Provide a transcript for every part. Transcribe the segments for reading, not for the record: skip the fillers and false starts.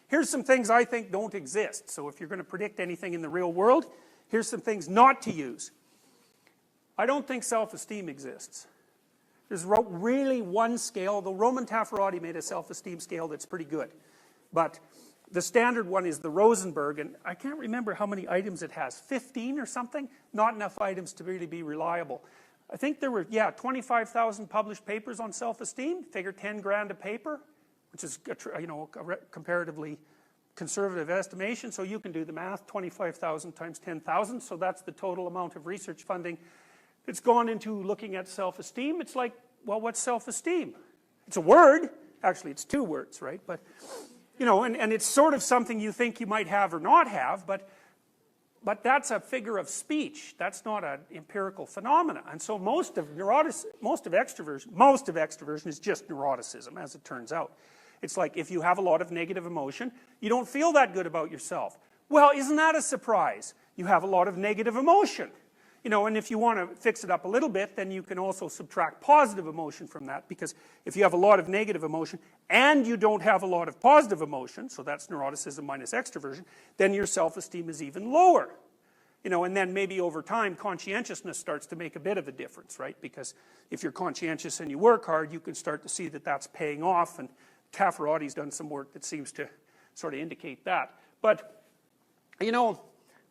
Here's some things I think don't exist. So if you're going to predict anything in the real world, here's some things not to use. I don't think self-esteem exists. There's really one scale, though Roman Taffarati made a self-esteem scale that's pretty good. But the standard one is the Rosenberg, and I can't remember how many items it has, 15 or something? Not enough items to really be reliable. I think there were, 25,000 published papers on self-esteem, figure 10 grand a paper, which is, a comparatively conservative estimation, so you can do the math, 25,000 times 10,000, so that's the total amount of research funding that's gone into looking at self-esteem. It's like, well, what's self-esteem? It's a word, actually it's two words, right? But, and it's sort of something you think you might have or not have, but that's a figure of speech. That's not an empirical phenomena. And so most of extroversion is just neuroticism, as it turns out. It's like if you have a lot of negative emotion, you don't feel that good about yourself. Well, isn't that a surprise? You have a lot of negative emotion. And if you want to fix it up a little bit, then you can also subtract positive emotion from that, because if you have a lot of negative emotion and you don't have a lot of positive emotion, so that's neuroticism minus extroversion, then your self-esteem is even lower. And then maybe over time, conscientiousness starts to make a bit of a difference, right? Because if you're conscientious and you work hard, you can start to see that that's paying off, and Taffarati's done some work that seems to sort of indicate that. But,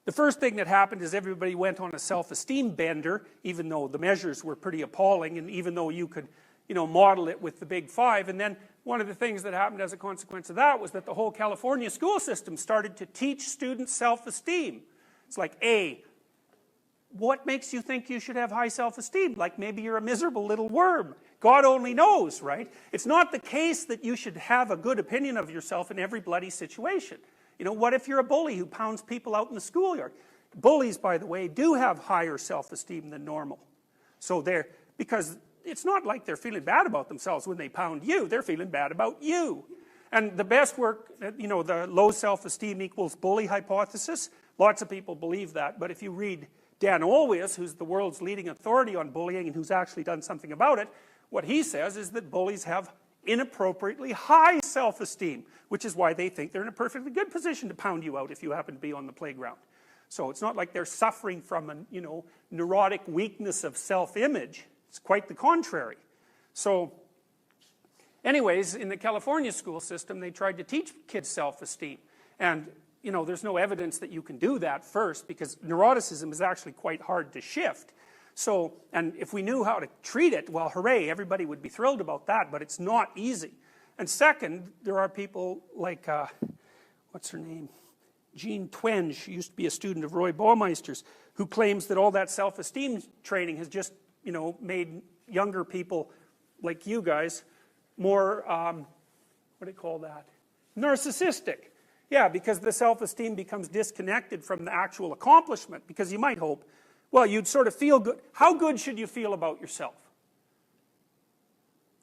the first thing that happened is everybody went on a self-esteem bender, even though the measures were pretty appalling, and even though you could, model it with the big five. And then one of the things that happened as a consequence of that was that the whole California school system started to teach students self-esteem. It's like, what makes you think you should have high self-esteem? Like maybe you're a miserable little worm. God only knows, right? It's not the case that you should have a good opinion of yourself in every bloody situation. What if you're a bully who pounds people out in the schoolyard? Bullies, by the way, do have higher self-esteem than normal. So because it's not like they're feeling bad about themselves when they pound you, they're feeling bad about you. And the best work, the low self-esteem equals bully hypothesis, lots of people believe that, but if you read Dan Olweus, who's the world's leading authority on bullying and who's actually done something about it, what he says is that bullies have inappropriately high self-esteem, which is why they think they're in a perfectly good position to pound you out if you happen to be on the playground. So it's not like they're suffering from a neurotic weakness of self-image. It's quite the contrary. So anyways, in the California school system, they tried to teach kids self-esteem. And there's no evidence that you can do that first, because neuroticism is actually quite hard to shift. So, and if we knew how to treat it, well, hooray, everybody would be thrilled about that, but it's not easy. And second, there are people like, what's her name? Jean Twenge, she used to be a student of Roy Baumeister's, who claims that all that self-esteem training has just, made younger people like you guys more, what do you call that? Narcissistic. Yeah, because the self-esteem becomes disconnected from the actual accomplishment, because you might hope, well, you'd sort of feel good. How good should you feel about yourself?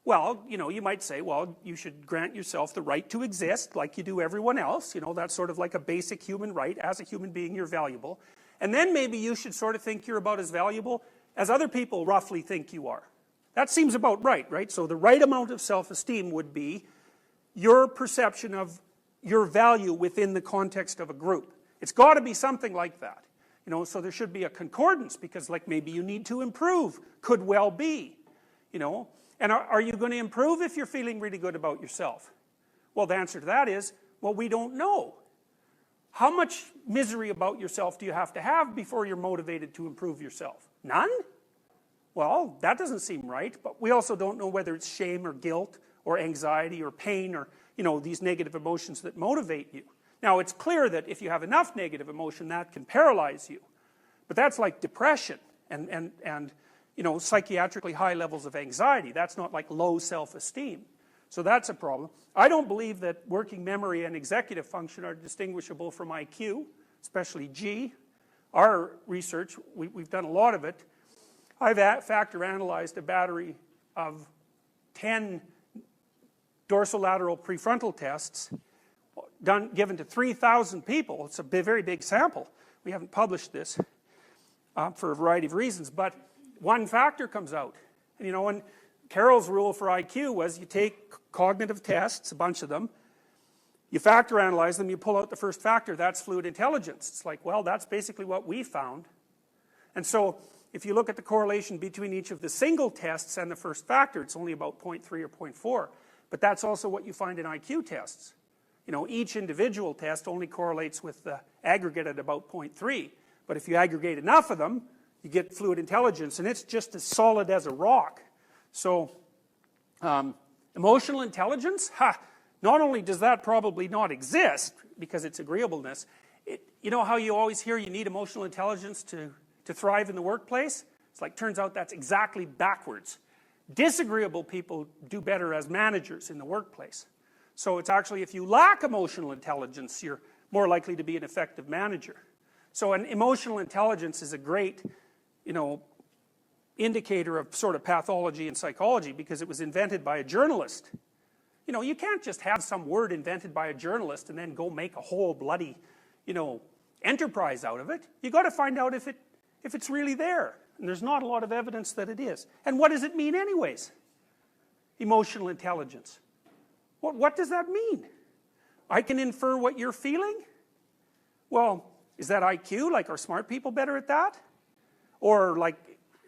Well, you might say, well, you should grant yourself the right to exist like you do everyone else. That's sort of like a basic human right. As a human being, you're valuable. And then maybe you should sort of think you're about as valuable as other people roughly think you are. That seems about right, right? So the right amount of self-esteem would be your perception of your value within the context of a group. It's got to be something like that. So there should be a concordance, because like maybe you need to improve, could well be, And are you going to improve if you're feeling really good about yourself? Well, the answer to that is, well, we don't know. How much misery about yourself do you have to have before you're motivated to improve yourself? None? Well, that doesn't seem right, but we also don't know whether it's shame or guilt or anxiety or pain or, these negative emotions that motivate you. Now, it's clear that if you have enough negative emotion, that can paralyze you. But that's like depression and psychiatrically high levels of anxiety. That's not like low self-esteem. So that's a problem. I don't believe that working memory and executive function are distinguishable from IQ, especially G. Our research, we've done a lot of it. I've factor analyzed a battery of 10 dorsolateral prefrontal tests given to 3,000 people. It's a very big sample. We haven't published this for a variety of reasons, but one factor comes out. And Carroll's rule for IQ was you take cognitive tests, a bunch of them, You factor analyze them, you pull out the first factor, that's fluid intelligence. It's like, well, that's basically what we found. And so, if you look at the correlation between each of the single tests and the first factor, it's only about 0.3 or 0.4. But that's also what you find in IQ tests. You know, each individual test only correlates with the aggregate at about 0.3. But if you aggregate enough of them, you get fluid intelligence, and it's just as solid as a rock. So, emotional intelligence, not only does that probably not exist, because it's agreeableness, you know how you always hear you need emotional intelligence to thrive in the workplace? It's like, turns out that's exactly backwards. Disagreeable people do better as managers in the workplace. So it's actually, if you lack emotional intelligence, you're more likely to be an effective manager. So an emotional intelligence is a great, you know, indicator of sort of pathology and psychology, because it was invented by a journalist. You know, you can't just have some word invented by a journalist and then go make a whole bloody, you know, enterprise out of it. You got to find out if it's really there. And there's not a lot of evidence that it is. And what does it mean anyways? Emotional intelligence. What does that mean? I can infer what you're feeling? Well, is that IQ? Like, are smart people better at that? Or like,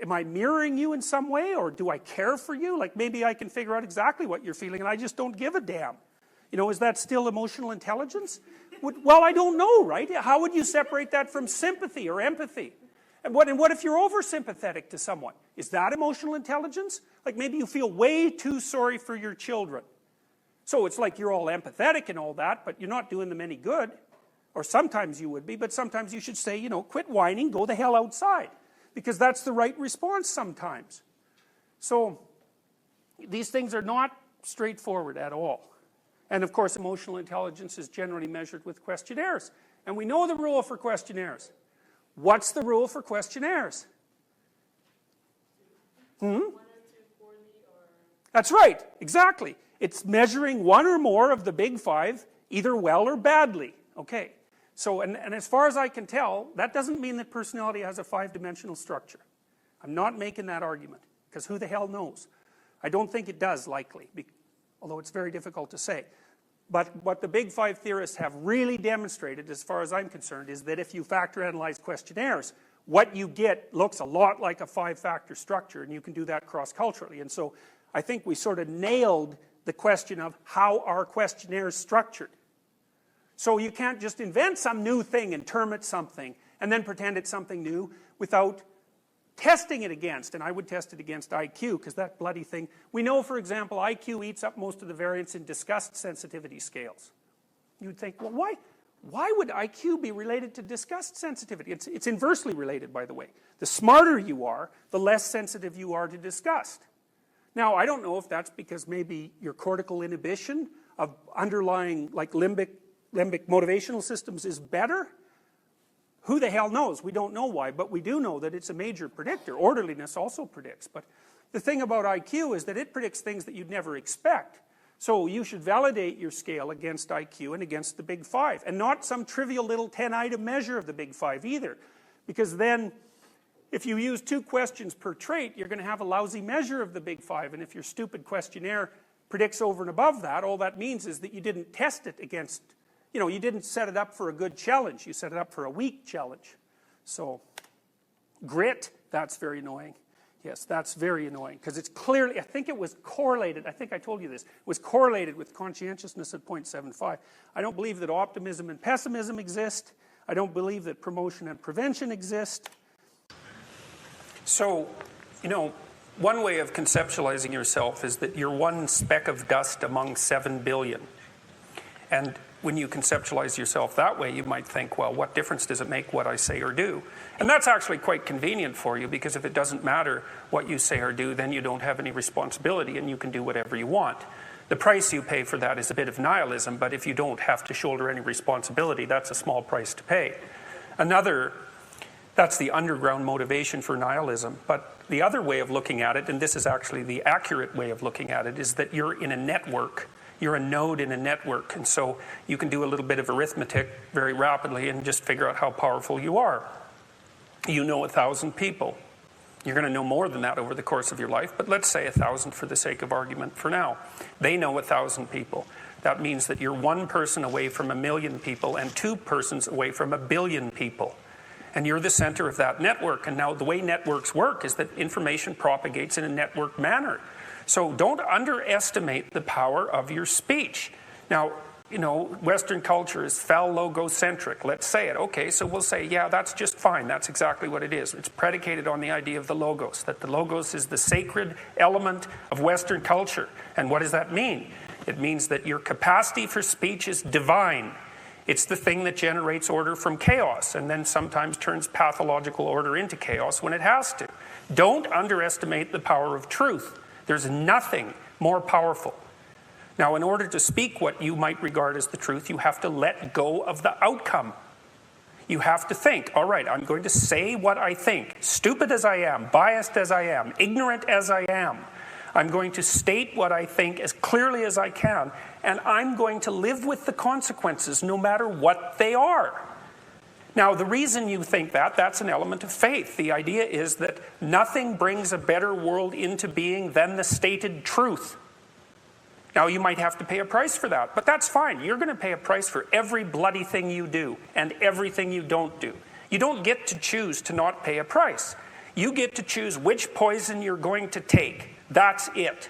am I mirroring you in some way? Or do I care for you? Like, maybe I can figure out exactly what you're feeling and I just don't give a damn. You know, is that still emotional intelligence? Well, I don't know, right? How would you separate that from sympathy or empathy? And what if you're oversympathetic to someone? Is that emotional intelligence? Like, maybe you feel way too sorry for your children. So it's like you're all empathetic and all that, but you're not doing them any good. Or sometimes you would be, but sometimes you should say, you know, quit whining, go the hell outside. Because that's the right response sometimes. So these things are not straightforward at all. And of course, emotional intelligence is generally measured with questionnaires. And we know the rule for questionnaires. What's the rule for questionnaires? That's right, exactly. It's measuring one or more of the big five, either well or badly. Okay, so, and as far as I can tell, that doesn't mean that personality has a five-dimensional structure. I'm not making that argument, because who the hell knows? I don't think it does, likely, although it's very difficult to say. But what the big five theorists have really demonstrated, as far as I'm concerned, is that if you factor analyze questionnaires, what you get looks a lot like a five-factor structure, and you can do that cross-culturally. And so I think we sort of nailed the question of how are questionnaires structured. So you can't just invent some new thing and term it something, and then pretend it's something new without testing it against, and I would test it against IQ, because that bloody thing, we know, for example, IQ eats up most of the variance in disgust sensitivity scales. You'd think, well, why would IQ be related to disgust sensitivity? It's inversely related, by the way. The smarter you are, the less sensitive you are to disgust. Now, I don't know if that's because maybe your cortical inhibition of underlying, like, limbic motivational systems is better. Who the hell knows? We don't know why, but we do know that it's a major predictor. Orderliness also predicts, but the thing about IQ is that it predicts things that you'd never expect. So you should validate your scale against IQ and against the big five, and not some trivial little 10-item measure of the big five either, because then if you use 2 questions per trait, you're going to have a lousy measure of the big five, and if your stupid questionnaire predicts over and above that, all that means is that you didn't test it against, you know, you didn't set it up for a good challenge. You set it up for a weak challenge. So, grit, that's very annoying. Yes, that's very annoying, because it's clearly, I think it was correlated, I think I told you this, it was correlated with conscientiousness at 0.75. I don't believe that optimism and pessimism exist. I don't believe that promotion and prevention exist. So, you know, one way of conceptualizing yourself is that you're one speck of dust among 7 billion. And when you conceptualize yourself that way, you might think, well, what difference does it make what I say or do? And that's actually quite convenient for you, because if it doesn't matter what you say or do, then you don't have any responsibility and you can do whatever you want. The price you pay for that is a bit of nihilism, but if you don't have to shoulder any responsibility, that's a small price to pay. That's the underground motivation for nihilism. But the other way of looking at it, and this is actually the accurate way of looking at it, is that you're in a network. You're a node in a network, and so you can do a little bit of arithmetic very rapidly and just figure out how powerful you are. You know 1,000 people. You're going to know more than that over the course of your life, but let's say 1,000 for the sake of argument for now. They know 1,000 people. That means that you're one person away from 1 million people and 2 persons away from 1 billion people. And you're the center of that network. And now the way networks work is that information propagates in a network manner. So don't underestimate the power of your speech. Now, you know, Western culture is phallogocentric. Let's say it. Okay, so we'll say, yeah, that's just fine. That's exactly what it is. It's predicated on the idea of the logos, that the logos is the sacred element of Western culture. And what does that mean? It means that your capacity for speech is divine. It's the thing that generates order from chaos and then sometimes turns pathological order into chaos when it has to. Don't underestimate the power of truth. There's nothing more powerful. Now, in order to speak what you might regard as the truth, you have to let go of the outcome. You have to think, all right, I'm going to say what I think, stupid as I am, biased as I am, ignorant as I am. I'm going to state what I think as clearly as I can, and I'm going to live with the consequences no matter what they are. Now, the reason you think that, that's an element of faith. The idea is that nothing brings a better world into being than the stated truth. Now, you might have to pay a price for that, but that's fine. You're going to pay a price for every bloody thing you do and everything you don't do. You don't get to choose to not pay a price. You get to choose which poison you're going to take. That's it.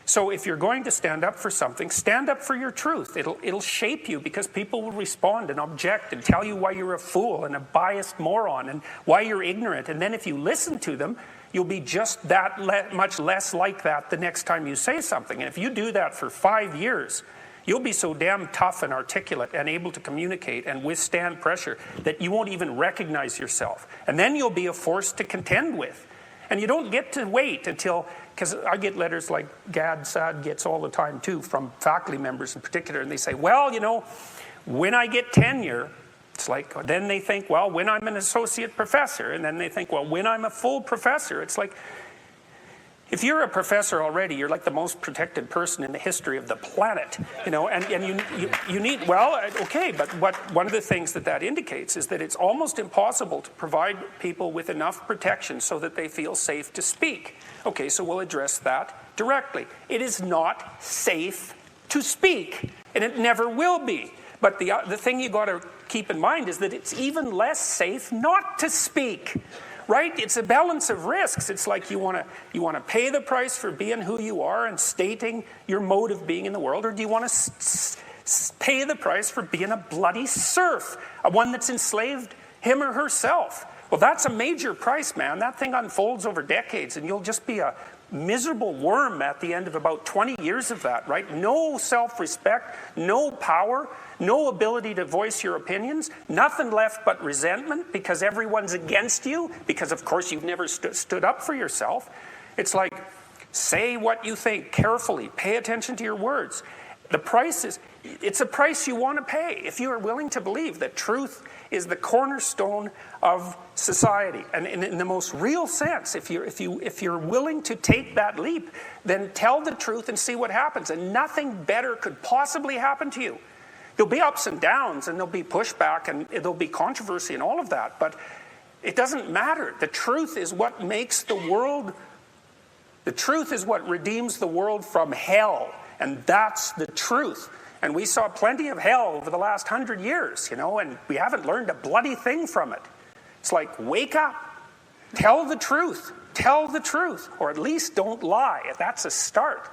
So if you're going to stand up for something, stand up for your truth. It'll shape you because people will respond and object and tell you why you're a fool and a biased moron and why you're ignorant. And then if you listen to them, you'll be just that much less like that the next time you say something. And if you do that for 5 years, you'll be so damn tough and articulate and able to communicate and withstand pressure that you won't even recognize yourself. And then you'll be a force to contend with. And you don't get to wait until, because I get letters like Sad gets all the time too, from faculty members in particular, and they say, well, you know, when I get tenure, it's like, then they think, well, when I'm an associate professor, and then they think, well, when I'm a full professor, it's like, if you're a professor already, you're like the most protected person in the history of the planet, you know, and you need, well, okay, but one of the things that indicates is that it's almost impossible to provide people with enough protection so that they feel safe to speak. Okay, so we'll address that directly. It is not safe to speak, and it never will be. But the thing you got to keep in mind is that it's even less safe not to speak. Right? It's a balance of risks. It's like you want to pay the price for being who you are and stating your mode of being in the world, or do you want to pay the price for being a bloody serf, one that's enslaved him or herself? Well, that's a major price, man. That thing unfolds over decades, and you'll just be a miserable worm at the end of about 20 years of that, right? No self-respect, no power, no ability to voice your opinions, nothing left but resentment because everyone's against you, because of course you've never stood up for yourself. It's like, say what you think carefully, pay attention to your words. The price is, it's a price you want to pay if you are willing to believe that truth is the cornerstone of society. And in the most real sense, if you're willing to take that leap, then tell the truth and see what happens. And nothing better could possibly happen to you. There'll be ups and downs, and there'll be pushback, and there'll be controversy and all of that, but it doesn't matter. The truth is what makes the world, the truth is what redeems the world from hell, and that's the truth. And we saw plenty of hell over the last 100 years, you know, and we haven't learned a bloody thing from it. It's like, wake up, tell the truth, or at least don't lie. That's a start.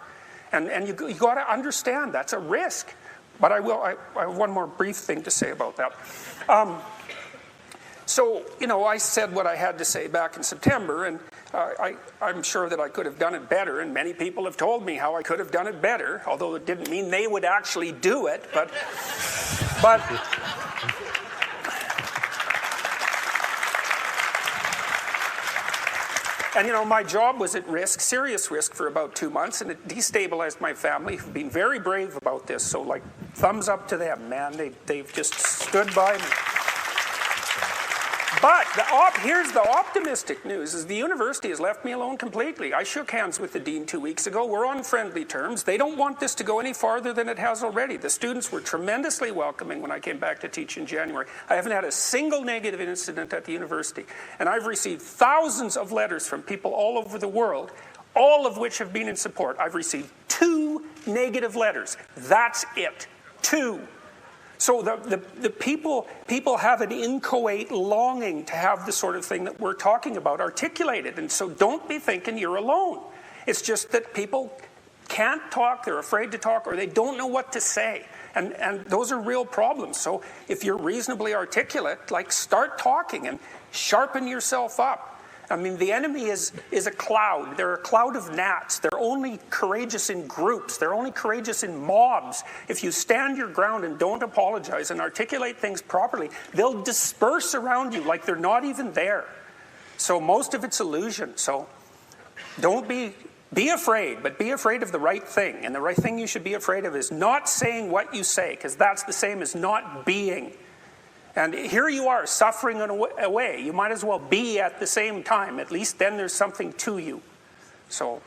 And you got to understand that's a risk. But I have one more brief thing to say about that. So, you know, I said what I had to say back in September, and I'm sure that I could have done it better, and many people have told me how I could have done it better, although it didn't mean they would actually do it, but and, you know, my job was at risk, serious risk, for about 2 months, and it destabilized my family, who've been very brave about this. So, like, thumbs up to them, man. They've just stood by me. But here's the optimistic news, is the university has left me alone completely. I shook hands with the dean 2 weeks ago. We're on friendly terms. They don't want this to go any farther than it has already. The students were tremendously welcoming when I came back to teach in January. I haven't had a single negative incident at the university. And I've received thousands of letters from people all over the world, all of which have been in support. I've received 2 negative letters. That's it. 2. So the people have an inchoate longing to have the sort of thing that we're talking about articulated. And so don't be thinking you're alone. It's just that people can't talk, they're afraid to talk, or they don't know what to say. And those are real problems. So if you're reasonably articulate, like, start talking and sharpen yourself up. I mean, the enemy is a cloud. They're a cloud of gnats. They're only courageous in groups. They're only courageous in mobs. If you stand your ground and don't apologize and articulate things properly, they'll disperse around you like they're not even there. So most of it's illusion. So don't be afraid, but be afraid of the right thing. And the right thing you should be afraid of is not saying what you say, because that's the same as not being. And here you are, suffering away. You might as well be at the same time. At least then there's something to you. So